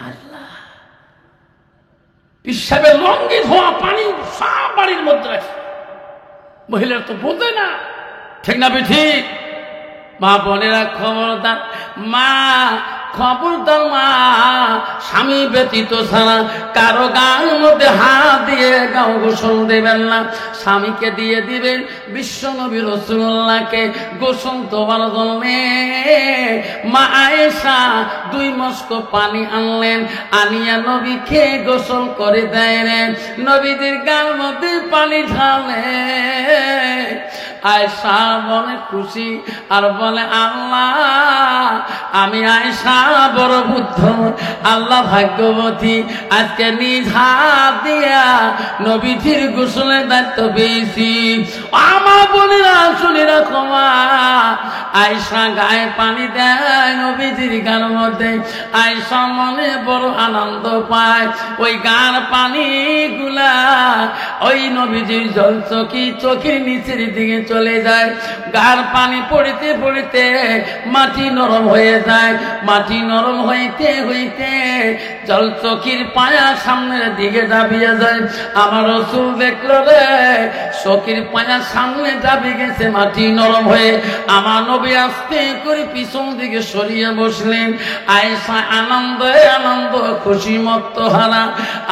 আল্লাহ, পিসাবের লঙ্গি ধোয়া পানি সব বাড়ির মধ্যে রাখে। মহিলার তো বোঝে না, ঠিক না ঠিক? মা বোনেরা খবরদার, মা খবরদার, মা স্বামী ব্যতীত ছাড়া কারো গায়ের মধ্যে হাত দিয়ে গাও গোসল দেবেন না। স্বামীকে দিয়ে দিবেন বিশ্ব নবী রাসূলুল্লাহকে গোসল দেওয়ার জন্য। মা আয়েশা 2 মস্ক পানি আনলেন, আনিয়া নবীকে গোসল করে দেন। নবীদের গায়ের মধ্যে পানি ঢালে। আয়েশা বলে খুশি আর বলে, আল্লাহ, আমি আয়েশা বড় বুদ্ধ, আল্লাহ ভাগ্যবতী, আজকে নিজ হাত দিয়া নবীজির গোসলের দায়িত্ব পেয়েছি। আমার বোনেরা শুনে রাখো, মা আয়েশা গায়ে পানি দেয় নবীজির গায়ের মধ্যে। আয়েশা মনে বড় আনন্দ পায়। ওই গার পানি গুলা ওই নবীজির জল চোখের নিচের দিকে চলে যায়। গার পানি পড়িতে পড়িতে মাটি নরম হয়ে যায়। মাটি নরম হইতে হইতে জল চোখের পায়া সামনের দিকে দাবিয়ে যায়। আমার রাসূল দেখলো রে, চোখের পায়া সামনে দাবি গেছে মাটি নরম হয়ে। আমার নবী আস্তে করে পিছন দিকে সরিয়ে বসলেন। আয়েশা আনন্দে আনন্দ, খুশি মত্ত হারা।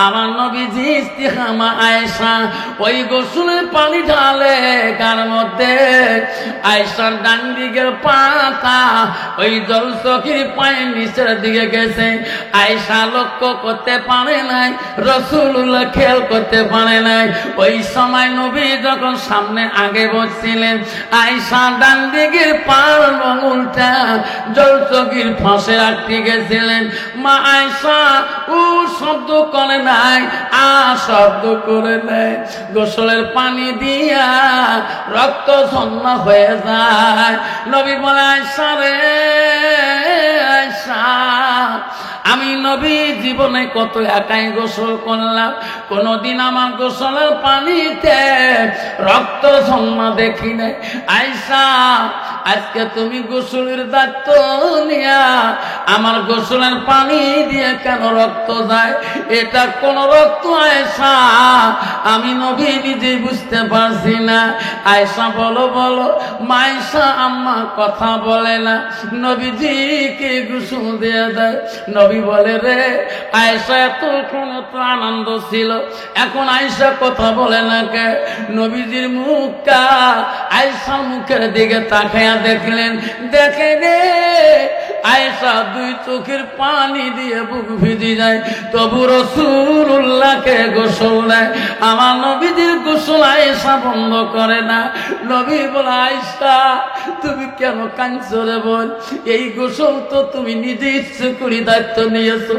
আমার নবীজি ইস্তিহামা আয়েশা ওই গোসলের পানি ঢালে গার মধ্যে। আয়েশার ডান দিকের পাতা ওই জল চোখের পায়ের নিচের দিকে গেছে। আয়েশা লক্ষ্য করতে পারে নাই, রাসূলুল্লাহ খেয়াল করতে পারে নাই। ওই সময় নবী যখন সামনে আগে বসছিলেন, আয়েশা ডান দিকের পার আঙুলটা জল চোখের ফাঁসে আটকে গেছিলেন। মা আয়েশা ও শব্দ করে নাই, শব্দ করে নাই। গোসলের পানি দিয়া রক্ত ঝর্ণা হয়ে যায়। নবী বলে, আয়েশা রে আয়েশা, আমি নবী জীবনে কত একাই গোসল করলাম, কোনদিন আমার গোসলের পানিতে রক্ত ঝর্ণা দেখি নাই। আয়েশা, আজকে তুমি গোসলের দায়িত্ব নিয়া আমার গোসলের পানি দিয়ে কেন রক্ত যায়? এটা কোন রক্ত আয়েশা? আমি নবী নিজে বুঝতে পারছি না। আয়েশা বলো বলো। মায়েশা আম্মা কথা বলে না, নবীজিকে গোসল দিয়ে দেয়। নবী বলে, রে আয়েশা এতক্ষণ এত আনন্দ ছিল, এখন আয়েশা কথা বলে না কে? নবীজির মুখটা আয়েশার মুখের দিকে তাকায়া দেখলেন। দেখে রে আয়েশা 2 চোখের পানি দিয়ে বুক ভিজে যায়, তবু রাসূলুল্লাহকে গোসল দেয়। আমার নবীজির গোসল আয়েশা বন্ধ করে না। নবী বলে, আয়েশা তুমি কেন কাঁদছো রে বল? এই গোসল তো তুমি নিজে ইচ্ছে করে দায়িত্ব নিয়েছো,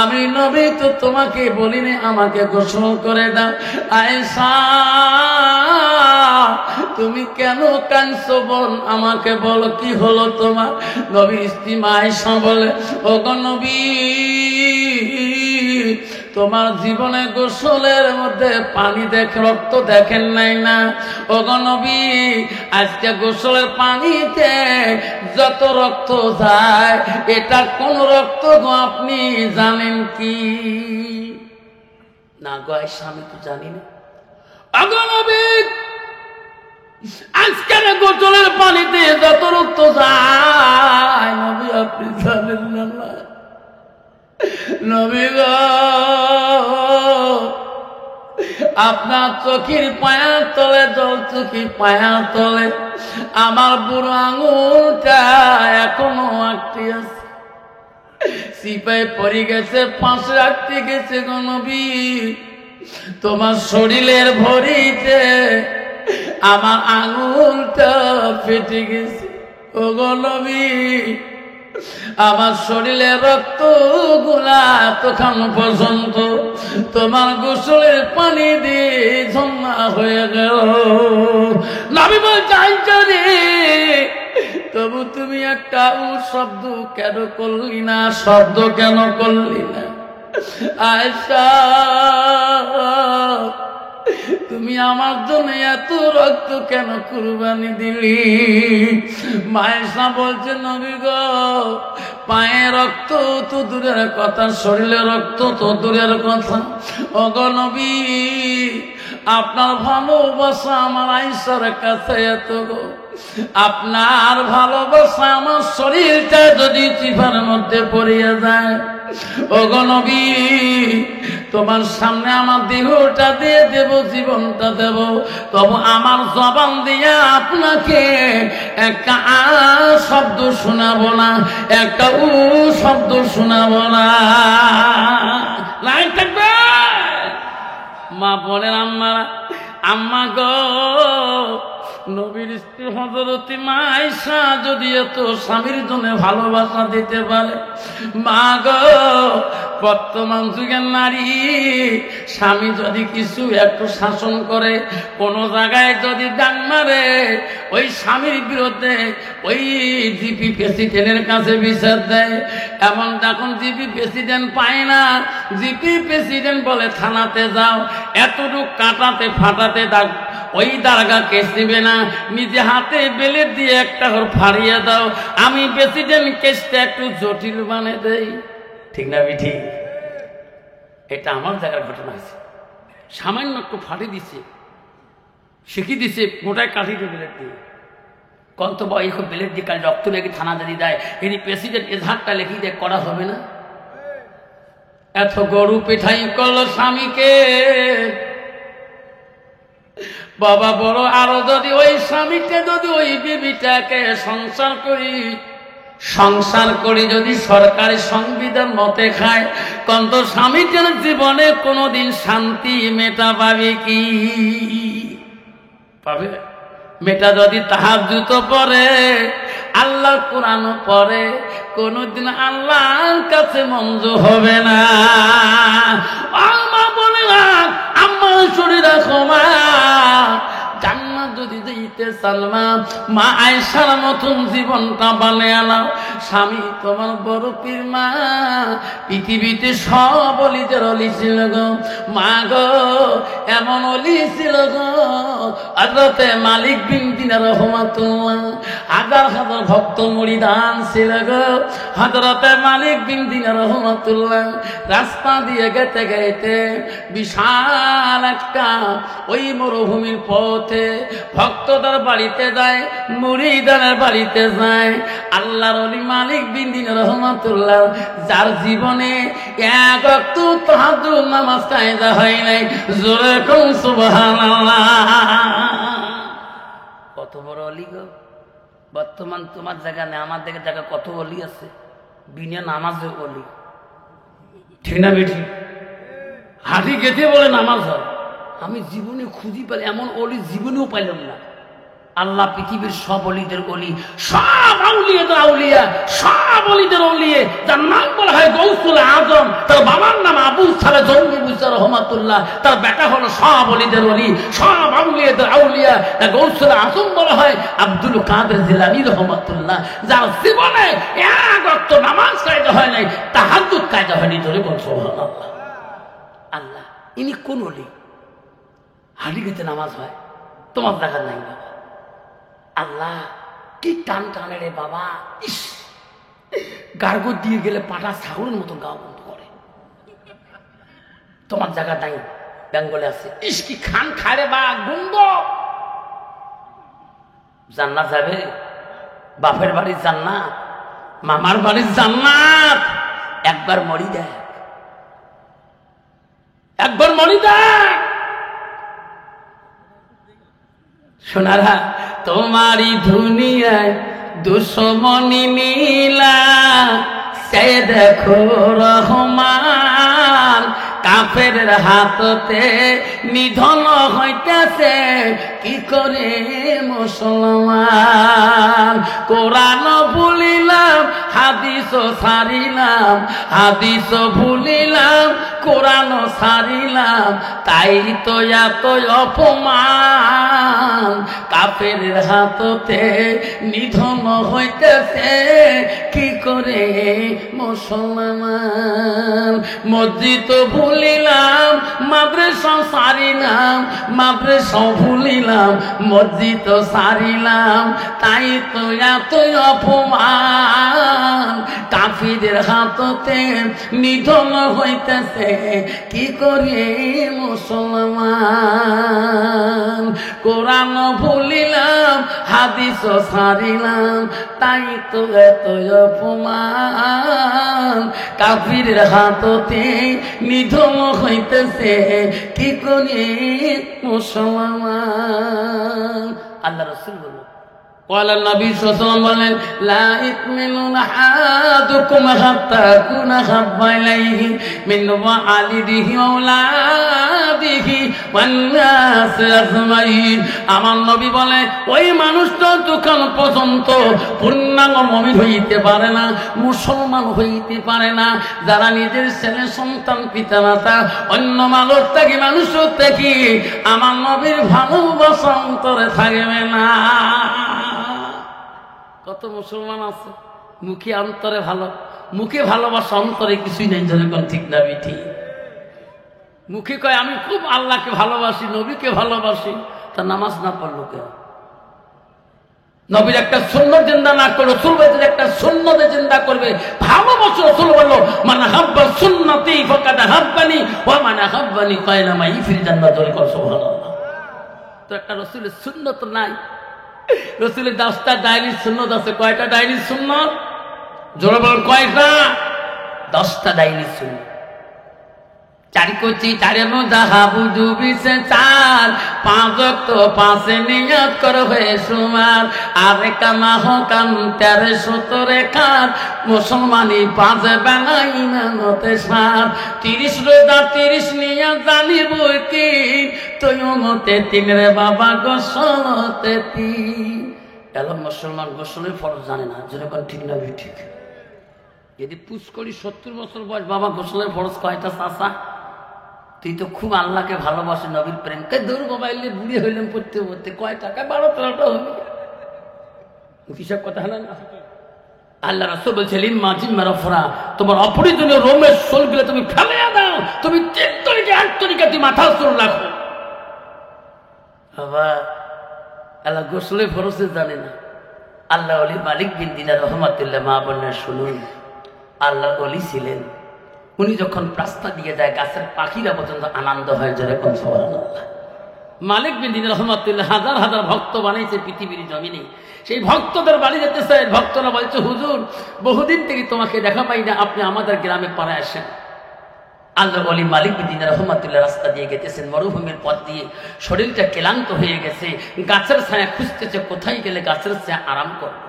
আমি নবী তো তোমাকে বলিনি আমাকে গোসল করে দাও। আয়েশা তুমি কেন কাঁদছো বল, আমাকে বলো কি হলো তোমার? নবীর স্ত্রী আয়েশা বলে, ওগো নবী, তোমার জীবনে গোসলের মধ্যে পানি রক্ত দেখেন নাই না? ওগো নবী, আজকে গোসলের পানিতে যত রক্ত যায়, এটা কোন রক্ত গো আপনি জানেন কি না? গো আয়েশা, আমি তো জানি না। ওগো নবী, আজকের গোসলের পানিতে যত রক্ত যায়, নবী আপনি জানেন না? নবী গো, আপনার চোখের পায়ার তলে, জল চোখের পায়ার তলে আমার বুড়ো আঙুলটা এখনো আটকে আছে। সিপাই পড়ে গেছে, ফাঁস রাখতে গেছে গো নবী। তোমার শরীরের ভরিতে আমার আঙুলটা ফেটে গেছে। ও গো নবী, আমার শরীরে রক্ত গুলা তখন পর্যন্ত তোমার গোসলের পানি দিয়ে ঝর্ণা হয়ে গেল। নবী বলছে, তবু তুমি একটা শব্দ কেন করলি না? শব্দ কেন করলি না? আয়েশা, তুমি আমার জন্য এত রক্ত কেন কুরবানি দিলি? মায়েশা বলছে নবী গো, পায়ে রক্ত তো দূরের কথা, শরীরে রক্ত তো দূরের কথা। ওগো নবী, আপনার ভালোবাসা আমার আয়েশার কাছে এত গো, আপনার ভালোবাসা আমার শরীরটা যদি চিফার মধ্যে পড়িয়া যায়, ওগো নবী, তোমার সামনে আমার দেহটা দিয়ে দেব, জীবনটা দেব, তবু আমার জবান দিয়ে আপনাকে একটা আ শব্দ শোনাবো না, একটা উ শব্দ শোনাবো না। লাইন থাকবে। মা বলেন আম্মা গো, নবীর স্ত্রী হযরতে মা আয়েশা যদি এত স্বামীর জন্য ভালোবাসা দিতে পারে, মা গো, বর্তমান যুগের নারী স্বামী যদি কিছু একটু শাসন করে, কোন জায়গায় যদি ডাং মারে, ওই স্বামীর বিরুদ্ধে ওই জিপি প্রেসিডেন্টের কাছে বিচার দেয়। এমন যখন জিপি প্রেসিডেন্ট পায় না, জিপি প্রেসিডেন্ট বলে থানাতে যাও, এতটুকু কাটাতে ফাটাতে দাগ, ওই দারগা কেস দিবে না, নিজে হাতে বেলেট দিয়ে একটা ঘর ফাড়িয়ে দাও, আমি প্রেসিডেন্ট কেসটা একটু জটিল বানিয়ে দেই। ঠিক না বিঠি? এটা আমার জায়গার ঘটনা হয়েছে। সামান্য একটু ফাটি দিচ্ছে, শিখিয়ে দিচ্ছে, মোটায় কাঠিতে বেলেট দিয়ে কত বই খুব বেলেট দিয়ে কাল রক্ত লেগে থানা যদি দেয়, এনি প্রেসিডেন্ট এজাহারটা লিখিয়ে দেয়, করা হবে না? এত গরু পিঠাই করলো স্বামীকে, বাবা বড়, আরো যদি ওই স্বামীকে যদি ওই বিবিটাকে সংসার করি যদি সরকারি সংবিধান মতে খায়, কত স্বামীটার জীবনে কোনোদিন শান্তি মেটা পাবে কি? পাবে? মেটা যদি তাহাজ্জুদ পড়ে, আল্লাহর কোরআন পড়ে, কোনদিন আল্লাহর কাছে মঞ্জুর হবে না। আম্মা বলে না, আম্মা শুনে রাখো মা, জান্নাত যদি দিতে সালমা, মা আয়েশার মতন জীবনটা বানিয়ে নাও। স্বামী তোমার বড় পীর মা, পৃথিবীতে সব অলিদের অলি ছিল গো মা গো, এমন অলি ছিল গো হযরতে মালিক বিন দিনার রাহমাতুল্লাহ, হাজার হাজার ভক্ত মুরিদান ছিল গো হযরতে মালিক বিন দিনার রাহমাতুল্লাহ। রাস্তা দিয়ে গেতে গেতে বিশাল একটা ওই মরুভূমির পথে ভক্তদের বাড়িতে যায়, মুরিদানের বাড়িতে যায়। আল্লাহর ওলি মালিক বিন দিনার রাহমাতুল্লাহ, যার জীবনে এক ওয়াক্ত তাহাজ্জুদ নামাজ কায়দা হয় নাই, জোরে কোন সুবহানাল্লাহ। কত বড় ওলি গো! বর্তমান তোমার জায়গা নেই, আমার জায়গা কত ওলি আছে, বিনা নামাজে ওলি। ঠিক না বেঠি? হাঁটি গেতে বলে নামাজ হয়। আমি জীবনে খুঁজি পেলে এমন অলি জীবনেও পাইলাম না। আল্লাহ পৃথিবীর সব অলিদের অলি, সব আউলিয়াদের আউলিয়া, সব অলিদের অলিয়ে, যার নাম বলা হয় গৌসুল আজম, তার বাবার নাম আবু সালে জঙ্গি বুঝা রহমাতুল্লাহ, তার বেটা হলো সব অলিদের অলি, সব আউলিয়াদের আউলিয়া, গৌসুল আজম বলা হয় আব্দুল কাদের জিলানী রহমাতুল্লাহ, যার জীবনে এক ওয়াক্ত নামাজ কায়দা হয় নাই, তাহাজ্জুদ কায়দা হয়নি। ধরে বল সুবহানাল্লাহ। আল্লাহ ইনি কোন অলি? হাঁটি গেতে নামাজ হয়, তোমার দেখা নাই বাবা। আল্লাহ কি টান টানে রে বাবা! ইস, গার্গ দিয়ে গেলে পাটা ছাগলের মতো গা বন্ধ করে। তোমার জায়গা নাই, বেঙ্গলে আছে। ইস কি খান খায় রে বা গুন্দ! জান্নাত যাবে? বাপের বাড়ির জান্নাত, মামার বাড়ির জান্নাত। একবার মরি দেখ, একবার মরি দেখ। সোনারা, তোমারই দুনিয়ায় দুশ্মনী নীলা, সে দেখো রহমান, কাফের হাততে নিধন হইতেছে কি করে মুসলমান। কোরআন ভুলিলাম, হাদিস সারিলাম, হাদিস ভুলিলাম, কোরআন সারিলাম, তাই তো এত অপমান। কাফের হাততে নিধন হইতেছে কি করে মুসলমান। মসজিদ ভুলিলাম, মাদ্রাসা সারিলাম, মাদ্রাসা ভুলিলাম, মসজিদ সারিলাম, তাই তো এত অপমান কাফিরদের হাততে নিধন হইতেছে কি করি মুসলমান। কোরআন ভুলিলাম, হাদিস সারিলাম, তাই তো এত অপমান কাফিরের হাততে নিধন হইতেছে কি করি মুসলমান। আল্লাহ রাসূল বলল قال النبي صلى الله عليه وسلم বলেন لا يؤمن أحدكم حتى أكون أحب إليه من والده وأولاده والناس أجمعين। আমার নবী বলে ওই মানুষটা যতক্ষণ পর্যন্ত পূর্ণাঙ্গ মুমিন হইতে পারে না, মুসলমান হইতে পারে না, যারা নিজের ছেলে সন্তান পিতামাতা অন্য মানুষ থেকে মানুষ থেকে আমার নবীর ভালোবাসা অন্তরে থাকবে না। কত মুসলমান আছে মুখে অন্তরে ভালো, মুখে ভালোবাসা অন্তরে কিছুই নেই, যখন ঠিক না ঠিক। মুখে কয় আমি খুব আল্লাহকে ভালোবাসি, নবীকে ভালোবাসি, তা নামাজ না পড়লো কেন? নবীর একটা সুন্নত জিন্দা না করলো, রাসূল বলেছেন একটা সুন্নতে জিন্দা করবে ভালোবাসো। রাসূল বলল মান হাব্বা সুন্নতি ফাকাদ হাব্বানি ওয়া মান হাব্বানি কায়না মাই ফিল জান্নাত। সুবহানাল্লাহ। তো একটা রাসূলের সুন্নত নাই, রাসূলের 10টা ডায়েরির সুন্নত আছে। কয়টা ডায়েরির সুন্নত? জোরে বলেন কয়টা? 10টা ডায়েরির সুন্নত। চারিকোচি চারেনো যাহাবু ডুবিছে চার, 5 ওয়াক্ত 5 নিয়ত কর হয়ে সুমার, আরে কামা হকাম 13 কার, মুসলমানি 5 বেলা ইমানতে সার, 30 রোজা 30 নিয়ত জানিব কি, তুই মতে 3 রে বাবা গোসলতে 3। এলা মুসলমান গোসলের ফরজ জানে না, যেরকম ঠিক না ঠিক। যদি পুষ করি 70 বছর বয়স, বাবা গোসলের ফরজ কয়টা চাচা? তুই তো খুব আল্লাহকে ভালোবাসে, নবীর প্রেম কে দূর মোবাইলে বুড়ি হইলাম পড়তে পড়তে, কয় টাকা 12-13টা হল, হিসাব কথা হলো না। আল্লাহ রাসূল বলছে লিম্মা জিম্মা রফরা, তোমার অপরিজনীয় রোমের সোলগুলো তুমি ফেলে দাও, তুমি 3 তরিকা 8 তরিকা তুমি মাথা চুল রাখো। বাবা আল্লাহ গোসলের ফরজে জানে না। আল্লাহ ওলি মালিক বিন দিনার রহমাতুল্লাহ মা বললেন শুনুন, আল্লাহ ওলি ছিলেন, উনি যখন রাস্তা দিয়ে যায় গাছের পাখিরা পর্যন্ত আনন্দ হয়, যেরকম সুবহানাল্লাহ। মালিক বিন দিনার রহমাতুল্লাহ হাজার হাজার ভক্ত বানিয়েছে পৃথিবীর জমিনে, সেই ভক্তদের বাড়ি যেতেছে, ভক্তরা বলছে হুজুর বহুদিন থেকে তোমাকে দেখা পাই না, আপনি আমাদের গ্রামে পাড়ায় আসেন। আল্লাহ ওলি মালিক বিন দিনার রহমাতুল্লাহ রাস্তা দিয়ে গেতেছেন, মরুভূমির পথ দিয়ে, শরীরটা ক্লান্ত হয়ে গেছে, গাছের ছায়া খুঁজতেছে কোথায় গেলে গাছের ছায়া আরাম করবে।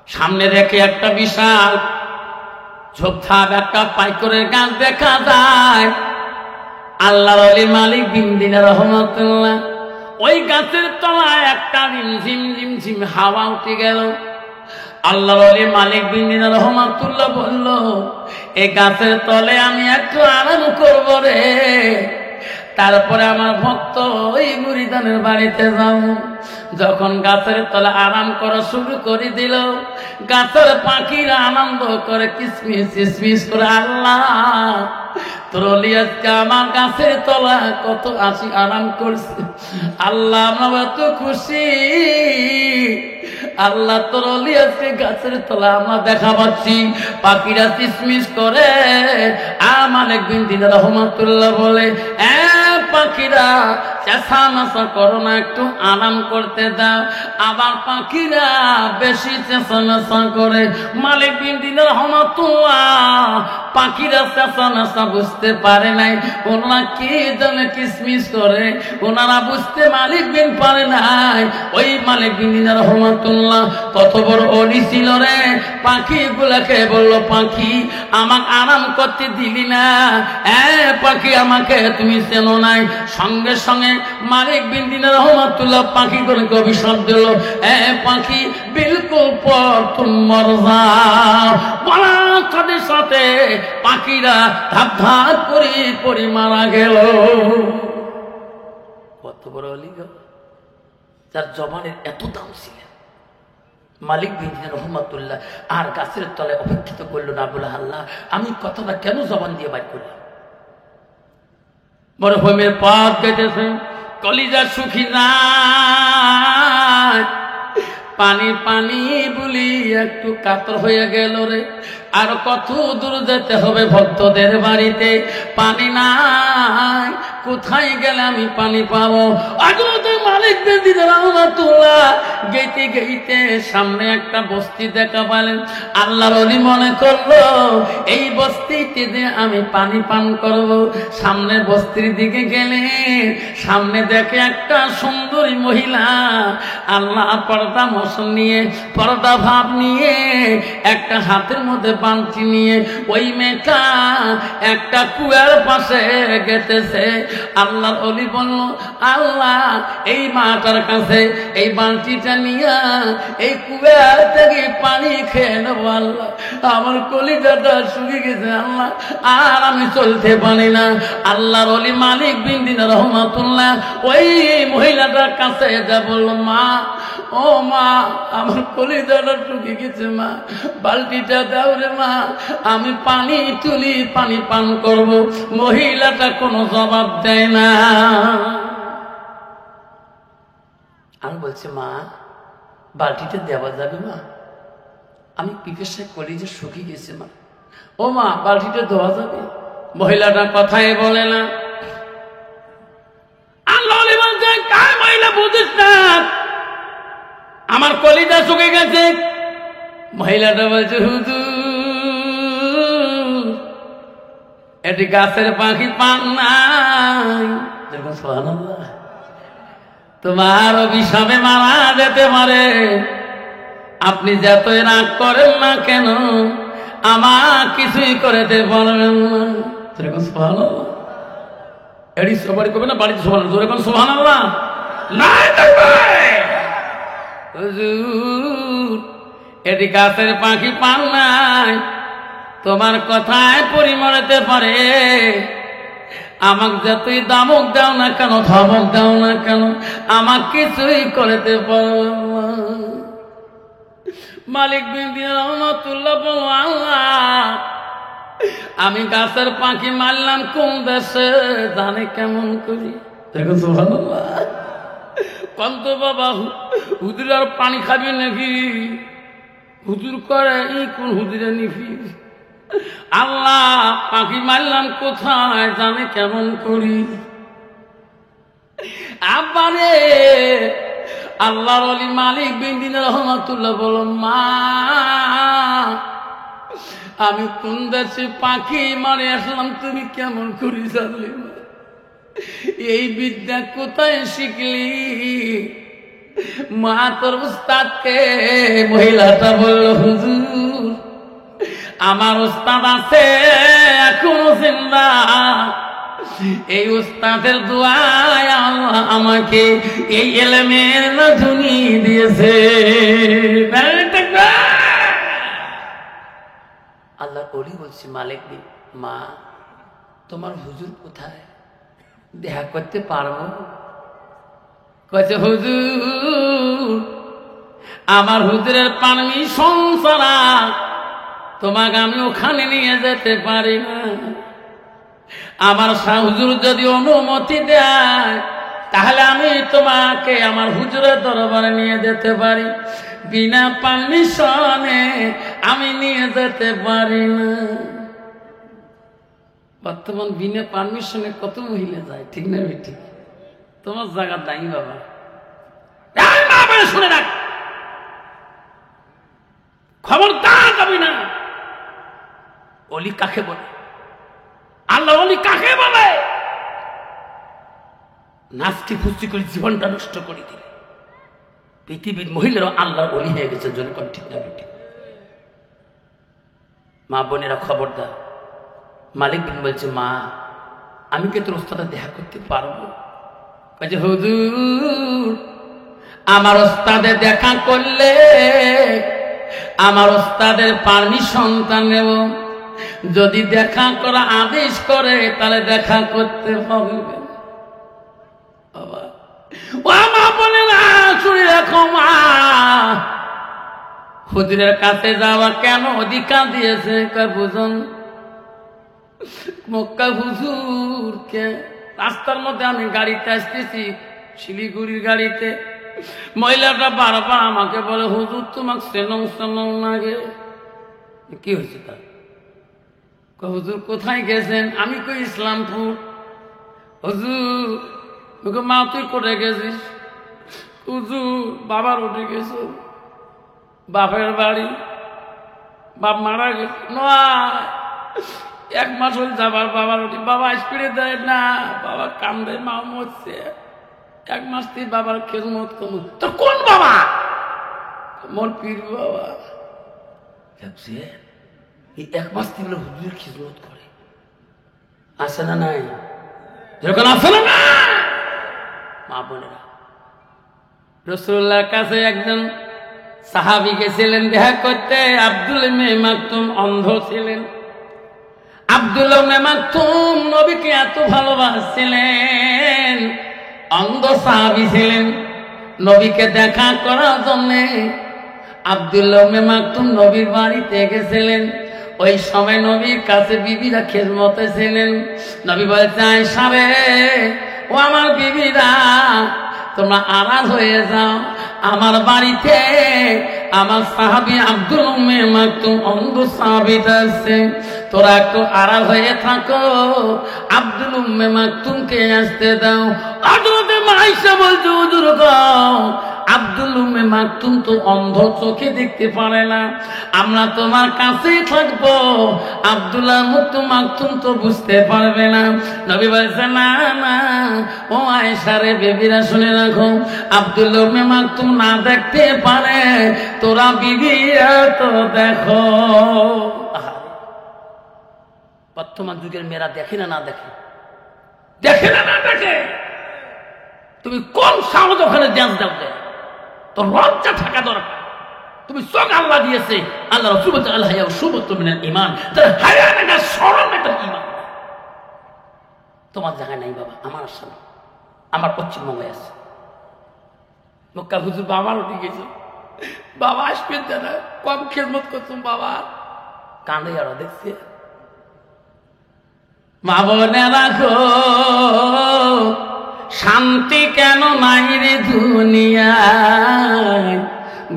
সামনে দেখে একটা বিশাল ঝোপঝাপ একটা পাইকরের গাছ দেখা যায়। আল্লাহর ওলি মালিক বিন দিনার রহমাতুল্লাহ ওই গাছের তলায় একটা রিমঝিম রিমঝিম হাওয়া উঠে গেল। আল্লাহর ওলি মালিক বিন দিনার রহমাতুল্লাহ বলল এই গাছের তলে আমি একটু আরাম করবো রে, তারপরে আমার ভক্ত ওই মুরিদানের বাড়িতে যাব। যখন গাছের তলে আরাম করা শুরু করে দিল, গাছের পাখিরা আনন্দ করে কিসমিস কিসমিস করে, আল্লাহ তোর ওলি আজকে আমার গাছের তলা কত আসি আরাম করছে, আল্লাহ আমরা এত খুশি, আল্লাহ তোর ওলি আজকে গাছের তলা আমরা দেখা পাচ্ছি, পাখিরা কিসমিস করে। মালিক বিন দিনার রহমাতুল্লাহ বলে পাখিরা চেঁচামেচা করো না, একটু আরাম করতে দাও। আবার পাখিরা বেশি চেঁচামেচা করে। মালিক বিন দিনার রহমাতুল্লাহ পাখিরা চেঁচামেচা বুঝতে পারে নাই, ওনারা কি জানে কিসমিস করে, ওনারা বুঝতে মালিক বিন পারে নাই। ওই মালিক বিন দিনার রহমাতুল্লাহ কত বড় ওলি ছিল রে, পাখিগুলাকে বলল পাখি আমাকে আরাম করতে দিলি না, পাখি আমাকে তুমি চেনো নাই। সঙ্গে সঙ্গে মালিক বিন দিনার রহমাতুল্লাহ পাখিগুলোকে অভিশাপ দিল, পাখি বিলকুল পর তুম মর যাও। বলার সাথে সাথে পাখিরা ধাপ ধাপ করে পড়ে মারা গেল। কত বড় ওলি গো, যার জবানের এত দাম ছিল। মালিক বিন দিনার রহমাতুল্লাহ আর গাছের তলে অপেক্ষিত করলো না, বলে আল্লাহ আমি কথাটা কেন জবান দিয়ে বাইর করলাম, মরহুমের পথ কেটেছে, কলিজা সুখী যায়, পানি পানি বলি একটু কাতর হয়ে গেল রে। আর কত দূর যেতে হবে ভক্তদের বাড়িতে, পানি নাই, কোথায় গেলে আমি পানি পাবো? মালিক রহমাতুল্লাহ গেইতে গেইতে সামনে একটা বস্তি দেখা পেলেন। আল্লাহর ওলি মনে করলো এই বস্তিতে যে আমি পানি পান করব। সামনে বস্তির দিকে গেলে সামনে দেখে একটা সুন্দরী মহিলা, আল্লাহ পর্দা মোশন নিয়ে, পর্দা ভাব নিয়ে, একটা হাতের মধ্যে বালতি নিয়ে ওই মেয়েটা একটা কুয়ার পাশে গেতেছে। আল্লাহর ওলি বলল, আল্লাহ এই মাটার কাছে এই বালতিটা নিয়ে এই কুয়া থেকে পানি খেয়ে নেবো। আল্লাহ আমার কলিজাটা শুকিয়ে গেছে আল্লাহ, আর আমি চলতে পারি না। আল্লাহর ওলি মালিক বিন দিনার রহমাতুল্লাহ ওই মহিলাটার কাছে যা বলল, মা, ও মা, আমার কলিজাটা শুকিয়ে গেছে মা, বালতিটা দাও রে মা, আমি পানি তুলি, পানি পান করব। মহিলাটা কোনো জবাব দেয় না। আমি বলছি, মা, বালতিটা দেওয়া যাবে মা? আমি পিপাসায় কলিজা শুকিয়ে গেছে মা। ও মা, বালতিটা দেওয়া যাবে? মহিলাটা কথাই বলে না। আল্লাহ বলছে, কার মহিলা বুঝিস না, আমার কলিজা শুকিয়ে গেছে। মহিলাটা বলছে, হুজুর এটি গাছের পাখি পান নাই, সুবহানাল্লাহ, তোমার অভিশাপে মারা যেতে পারে। আপনি যতই রাগ করেন না কেন আমার কিছুই করতে পারবেন না। সুবহানাল্লাহ, এটি সবারই করবে না, বাড়িতে সুবহানাল্লাহ, সুবহানাল্লাহ নাই থাকবে। হুজুর এটি গাছের পাখি পান নাই, তোমার কথায় পরিমরতে পারে। আমাকে যতই দামক দাও না কেন, ধমক দাও না কেন, আমার কিছুই করতে পারো না। মালিক বিন দিনার রহমাতুল্লাহ বলো, আল্লাহ আমি গাছের পাখি মারলাম কোন দেশে জানে কেমন করি? দেখো সুবহানাল্লাহ, কন্ত বাবা হুজুর আর পানি খাবি নাকি? হুজুর করে এই কোন হুজুরে নিফি? আল্লাহ পাখি মারলাম কোথায় জানে কেমন করি? আবারে আল্লাহর ওলি মালিক বিন দিনার রহমাতুল্লাহ বলো, মা, আমি কোন দেশে পাখি মারে আসলাম তুমি কেমন করি জানলি? এই বিদ্যা কোথায় শিখলি? মা তোর উস্তাদকে। মহিলাটা বলল, হুজুর আমার উস্তাদ আছে এখনো জিন্দা, এই উস্তাদের দোয়ায় আল্লাহ আমাকে এই ইলমের নাজুনি দিয়েছে। আল্লাহ ওলি বলছি, মালিক দি, মা তোমার হুজুর কোথায়, দেখা করতে পারবো? কয়েছে, হুজুর আমার হুজুরের পারমিশন ছাড়া তোমাকে আমি ওখানে নিয়ে যেতে পারি না। আমার শাহ হুজুর যদি অনুমতি দেয় তাহলে আমি তোমাকে আমার হুজুরের দরবারে নিয়ে যেতে পারি, বিনা পারমিশনে আমি নিয়ে যেতে পারি না। বর্তমান বিনা পারমিশনে কত মহিলা যায়, ঠিক না বেটি? তোমার জায়গা দায়ী বাবা, শুনে রাখ, খবরদার যাবি না। অলি কাকে বলে? আল্লাহ অলি কাকে বলে? নাস্তি ফুস্তি করে জীবনটা নষ্ট করে দিলে পৃথিবীর মহিলারা আল্লাহর অলি হয়ে গেছে। জনগণ ঠিক না বেটি? মা বোনেরা খবরদার। মালিক বিন বলছে, মা আমি কি তোর ওস্তাদে দেখা করতে পারবো? বলছে, হুজুর আমার ওস্তাদে দেখা করলে আমার ওস্তাদের পারমিশনটা নেব, যদি দেখা করা আদেশ করে তাহলে দেখা করতে হবে। বাবা ও মা বলে না, শুনে রাখো মা, হুজুরের কাছে যাওয়া কেন অধিকার দিয়েছে বুঝুন? মক্কা হুজুরকে রাস্তার মধ্যে আমি গাড়িতে আসতেছি, শিলিগুড়ির গাড়িতে। মহিলাটা বারবার আমাকে বলে, হুজুর তোমাকে সেলং লাগে। কি হয়েছে তার? হুজুর কোথায় গেছেন? আমি কই ইসলামপুর। হুজুর ওকে মা তুই কোথায় গেছিস? হুজুর বাবার উঠে গেছ, বাপের বাড়ি, বাপ মারা গেছে। নয় 1 মাস হল যাবার বাবার উঠি। বাবা স্পিডে দেয় না, বাবা কান্দে, মা মরছে। 1 মাস তুই বাবার খেদমত করবো। তোর কোন বাবা? মোর পীর বাবা। এই 1 মাস তুই হুজুরের খিদমত করে, আসে না নাই? যখন আসে না না মা বোনেরা, রাসূলুল্লাহর কাছে একজন সাহাবী গেছিলেন দেখা করতে। আব্দুল ইবনে মাকতুম অন্ধ ছিলেন। আব্দুল ইবনে মাকতুম নবীকে এত ভালোবাসছিলেন, অন্ধ সাহাবী ছিলেন। নবীকে দেখা করার জন্য আব্দুল্লাহ ইবনে মাকতুম নবীর বাড়িতে গেছিলেন। ওই সময় নবীর কাছে বিবিরা খেদমতে ছিলেন। নবী বলছে, আয়েশা রে, ও আমার বিবিরা, তোমরা আড়াল হয়ে যাও, আমার বাড়িতে আমার সাহাবী আব্দুল ইবনে মাকতুম অন্ধ সাহাবীটা আছে, তোরা একটু আড়াল হয়ে থাকো, আব্দুল ইবনে মাকতুমকে আসতে দাও। হযরত আয়েশা বলছে, হুজুর গো, আব্দুল ইবনে মাকতুম তো অন্ধ, চোখে দেখতে পারে না, আমরা তোমার কাছেই থাকবো, আব্দুল্লাহ মাকতুম তো বুঝতে পারবে না। নবী বলছে, না না ও আয়েশা রে, বেবিরা শুনে রাখো, আব্দুল্লাহ ইবনে মাকতুম না দেখতে পারে, তোরা বিবিরা তো দেখো। বর্তমান যুগের মেয়েরা দেখে না না দেখে, দেখে না না দেখে। তুমি কোন সাহস ওখানে ড্যান্স দাও? তোর লজ্জা থাকা দরকার। তুমি চোখ আল্লাহ দিয়েছে, আল্লাহ রাসূল বলেছে, আল হায়া শুবতুম মিনাল ঈমান, তার হায়া না শরম একটা ঈমান। তোমার জায়গায় নাই বাবা, আমার আসে না, আমার পশ্চিমবঙ্গে আছে। মক্কা হুজুর বাবার উঠে গেছে, বাবা আসবেন না, কম খেদমত করতাম বাবা, কাঁদে আরো দেখছে। মা বোনেরা গো, শান্তি কেন নাই রে দুনিয়ায়,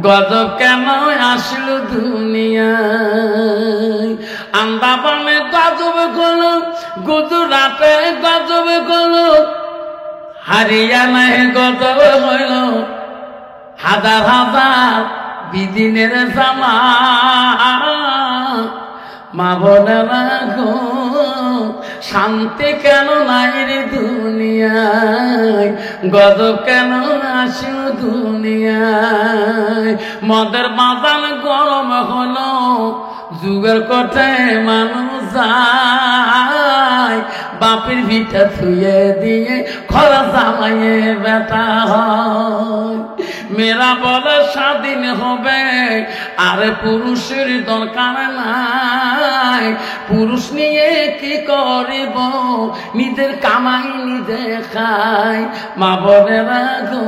গজব কেন আসলো দুনিয়ায়। আন্দামানে গজব গলো, গুজরাটে গজব গলো, হারিয়ানায় গজব হইল, হাজার হাজার বিদিনের জামা। মা বোনেরা গো, শান্তি কেন নাই রে দুনিয়ায়, গজব কেন আসলো দুনিয়ায়। মদের বাজান গরম হলো, যুগের কোঠায় মানুষ যায়, বাপের ভিটা থুয়ে দিয়ে খরা জামাইয়ে বেটা হয়। মেয়েরা বলে স্বাধীন হবে, আরে পুরুষের দরকার নাই, পুরুষ নিয়ে কি করিব, নিজের কামাই নিজে খায়। মা বোনেরা গো,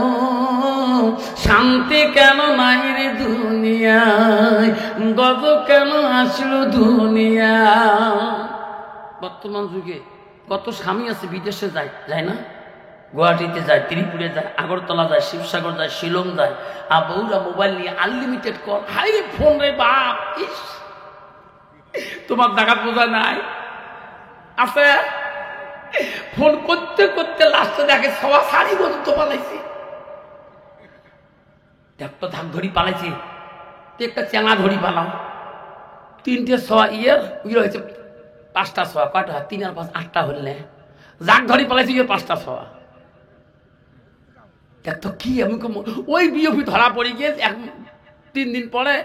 শান্তি কেন নাই রে দুনিয়ায়, গজব কেন আসলো দুনিয়া। বর্তমান যুগে কত স্বামী আছে বিদেশে যায়, যায় না? গুয়াহাটিতে যায়, ত্রিপুরে যায়, আগরতলা যায়, শিবসাগর যায়, শিলং যায়, আর বউরা মোবাইল নিয়ে আনলিমিটেড কল। হাই রে ফোন রে বাপ, ইস তোমার জায়গা বোঝা নাই আছে। ফোন করতে করতে লাস্টে দেখে সবা শাড়ি পর্যন্ত পালাইছি, একটা ধাক ধরি পালাইছি, একটা চেঙা ধরি পালাম, 3টে সোয়া ইয়ের হয়েছে 5টা সোয়া, কয়টা 3 আর 5 8টা হলে জাক ধরি পালাইছি, 5টা সোয়া। তো কি আমি ওই বিওপি ধরা পড়ে গিয়ে 3 দিন পরে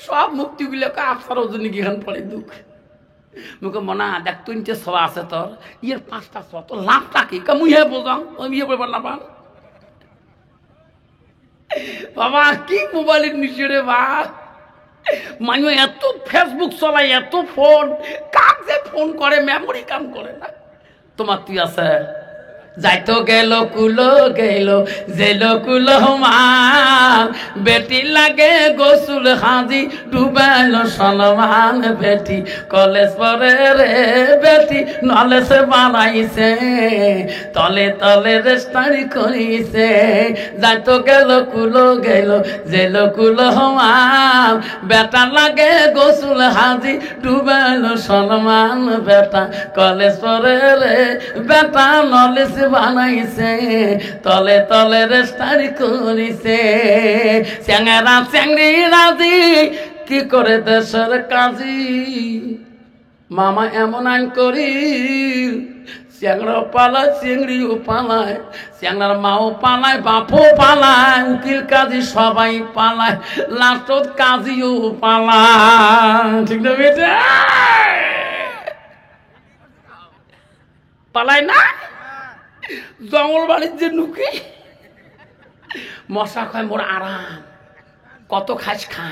সব মুক্তিগুলোকে আফসার ওজনে গিয়ে পড়ে দুঃখ। মুখে মনে দেখ 3টে সোয়া আছে তোর, 5টা সোয়া, তোর লাভটা কি? মুহে বোঝাম, ওই বিয়ে পড়বার না পান বাবা, কি মোবাইলের নিচে রে বা। মানুষ এত ফেসবুক চলায়, এত ফোন, কাক যে ফোন করে মেমোরি কাম করে না। তোমার তুই আছে যাইতো গেল কুলো গেল জেল কুলো মান বেটি লাগে গোসুল হাজি ডুবাইল সলমান বেটি কলেজ পরে রে বেটি নলেজ বানাইছে তলে তলে রেস্টারি করিছে যাইতো গেল কুলো গেল জেল কুলো মান বেটা লাগে গোসুল হাজি ডুবাইল সলমান বেটা কলেজ পরে রে বেটা নলেজ বানাইছে তলে তলে রেস্টারি করিছে চ্যাংরা চ্যাংরি রাজি কি করে দেশের কাজী মামা এমন আইন করি চ্যাংরাও পালায় চিংড়িও পালায় চ্যাংরার মাও পালায় বাপও পালায় উকিল কাজী সবাই পালায় লাস্টত কাজীও পালায় ঠিক না বেটা পালায় না জঙ্গল বাড়ির যে নুকি মশা খায় মোর আরাম কত খাস খা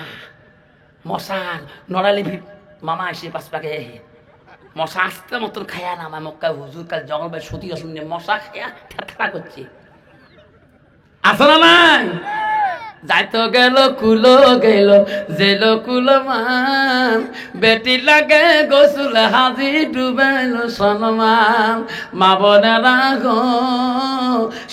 মশার নড়ালি ভিড় মামা এসে পাশ পাকে মশা আসতে মতন খায়া না আমার মক্কা হুজুর কাল জঙ্গল বাড়ি সতী অসুন্দর মশা খায়া ঠাট্টা করছে আসো না নাই যাইতো গেল কুলো গেল জেল কুলো মান বেটি লাগে গোসুল হাজি ডুবাইল সলমান মা বোনেরা গো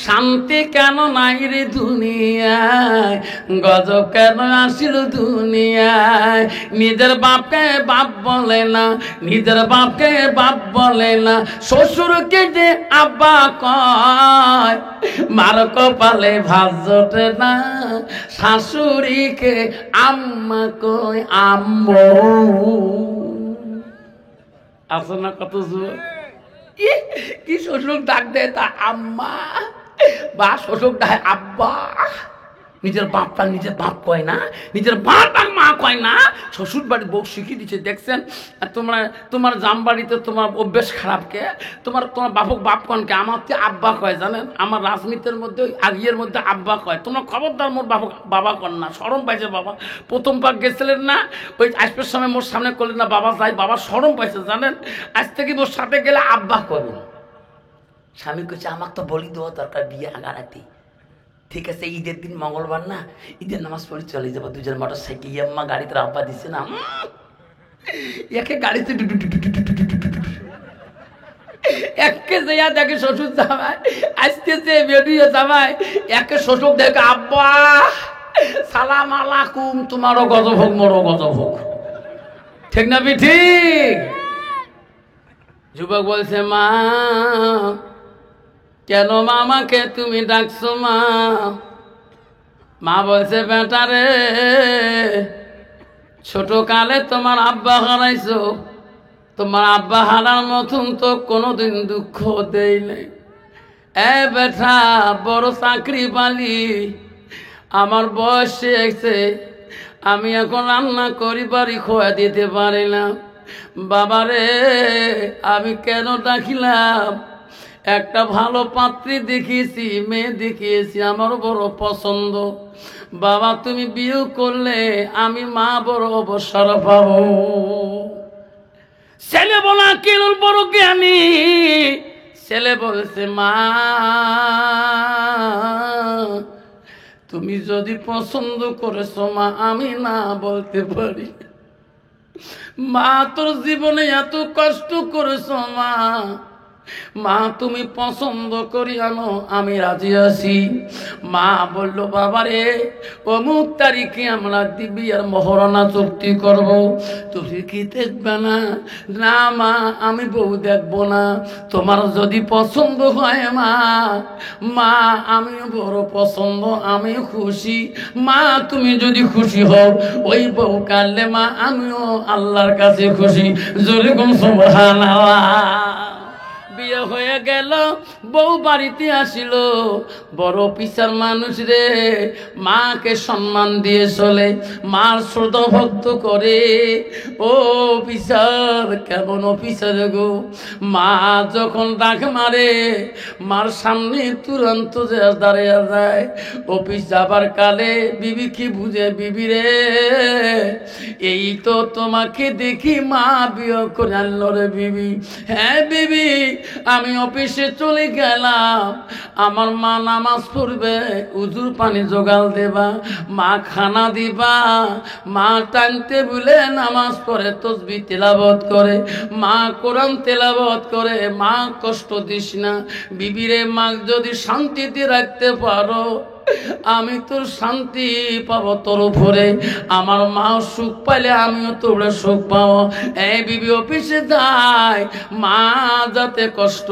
শান্তি কেন নাই রে দুনিয়ায় গজব কেন আসিল দুনিয়ায় নিজের বাপকে বাপ বলে না নিজের বাপকে বাপ বলে না শ্বশুরকে যে আব্বা কয় মার কপালে ভাত জোটে না শাশুড়িকে আম্মা কই আম্মু আছে না কত যুবক কি শ্বশুর ডাক দেয় তা আম্মা বা শ্বশুর ডাক আব্বা নিজের বাপটা নিজের বাপ কয় না নিজের বাপ আর মা কয় না শ্বশুর বাড়ির বউ শিখিয়ে দিচ্ছে দেখছেন তোমরা তোমার জাম বাড়িতে তোমার অভ্যেস খারাপকে তোমার বাপক বাপ কনকে আমার তো আব্বা কয় জানেন আমার রাজনীতির মধ্যে আগিয়ের মধ্যে আব্বা কয় তোমরা খবরদার মোর বাবা কন না শরম পাইছে বাবা প্রথম পাক গেছিলেন না ওই আসবার সময় মোর সামনে করলেন না বাবা যাই বাবা শরম পাইছে জানেন আজ থেকে মোর সাথে গেলে আব্বা করুন স্বামী কইছে আমার তো বলি দেওয়া দরকার বিয়ে আগারাতি ঠিক আছে ঈদের দিন মঙ্গলবার না ঈদের নামাজ পড়ে চলে যাবো দুজন মোটর সাইকেল আম্মা গাড়িতে আব্বা দিচ্ছে না একে গাড়িতে একে যাইয়া দেখে শ্বশুর জামাই আসতেছে বেরিয়ে জামাই একে শ্বশুর দেখে আব্বা সালাম আলাইকুম তোমারও গজব হোক মোরও গজব হোক ঠিক না ঠিক যুবক বলছে মা কেন মামাকে তুমি ডাকছো মা মা বলছে বেটা রে ছোট কালে তোমার আব্বা হারাইছো তোমার আব্বা হারার মতন তো কোনোদিন দুঃখ দেই নাই এ বেটা বড় চাকরি পালি আমার বয়স এসে আমি এখন রান্না করি বাড়ি খোয়া দিতে পারি না বাবারে আমি কেন ডাকিলাম একটা ভালো পাত্রী দেখিয়েছি মেয়ে দেখিয়েছি আমার বড় পছন্দ বাবা তুমি বিয়ে করলে আমি মা বড় অবসর পাবো ছেলে বলা কেন বড় জ্ঞানী ছেলে বলছে মা তুমি যদি পছন্দ করেছো মা আমি না বলতে পারি মা তোর জীবনে এত কষ্ট করেছো মা মা তুমি পছন্দ করি আনো আমি রাজি আছি মা বলল বাবারে অমুক তারিখে আমরা দিবি আর মহরণা চুক্তি করব তুমি কি দেখবে না না মা আমি বউ দেখবো না তোমার যদি পছন্দ হয় মা মা আমি বড় পছন্দ আমি খুশি মা তুমি যদি খুশি হও ওই বউ কাটলে মা আমিও আল্লাহর কাছে খুশি জোরে কম সুবহানাল্লাহ বিয়ে হয়ে গেল বউ বাড়িতে আসিল বড় অফিসার মানুষ রে মাকে সম্মান দিয়ে চলে মার শ্রদ্ধা ভক্ত করে ও অফিসার কেমন অফিসার গো মা যখন ডাক মারে মার সামনে তুরন্ত দাঁড়িয়ে যায় অফিস যাবার কালে বিবি কি বুঝে বিবি রে এই তো তোমাকে দেখি মা বিয়ে করে আনলো রে বিবি হ্যাঁ বিবি আমি অফিসে চলে গেলাম, আমার মা নামাজ পড়বে, উজুর পানি জোগাল দেবা, মা খানা দিবা, মা টানতে বলে নামাজ পড়ে, তসবিহ তেলাওয়াত করে, মা কোরআন তেলাওয়াত করে। মা কষ্ট দিস না বিবিরে, মা যদি শান্তিতে রাখতে পারো আমি তোর শান্তি পাবো তোর উপরে। আমার মা সুখ পাইলে আমিও তোর সুখ পাবো। এই বিবি অফিসে যায়, মা যাতে কষ্ট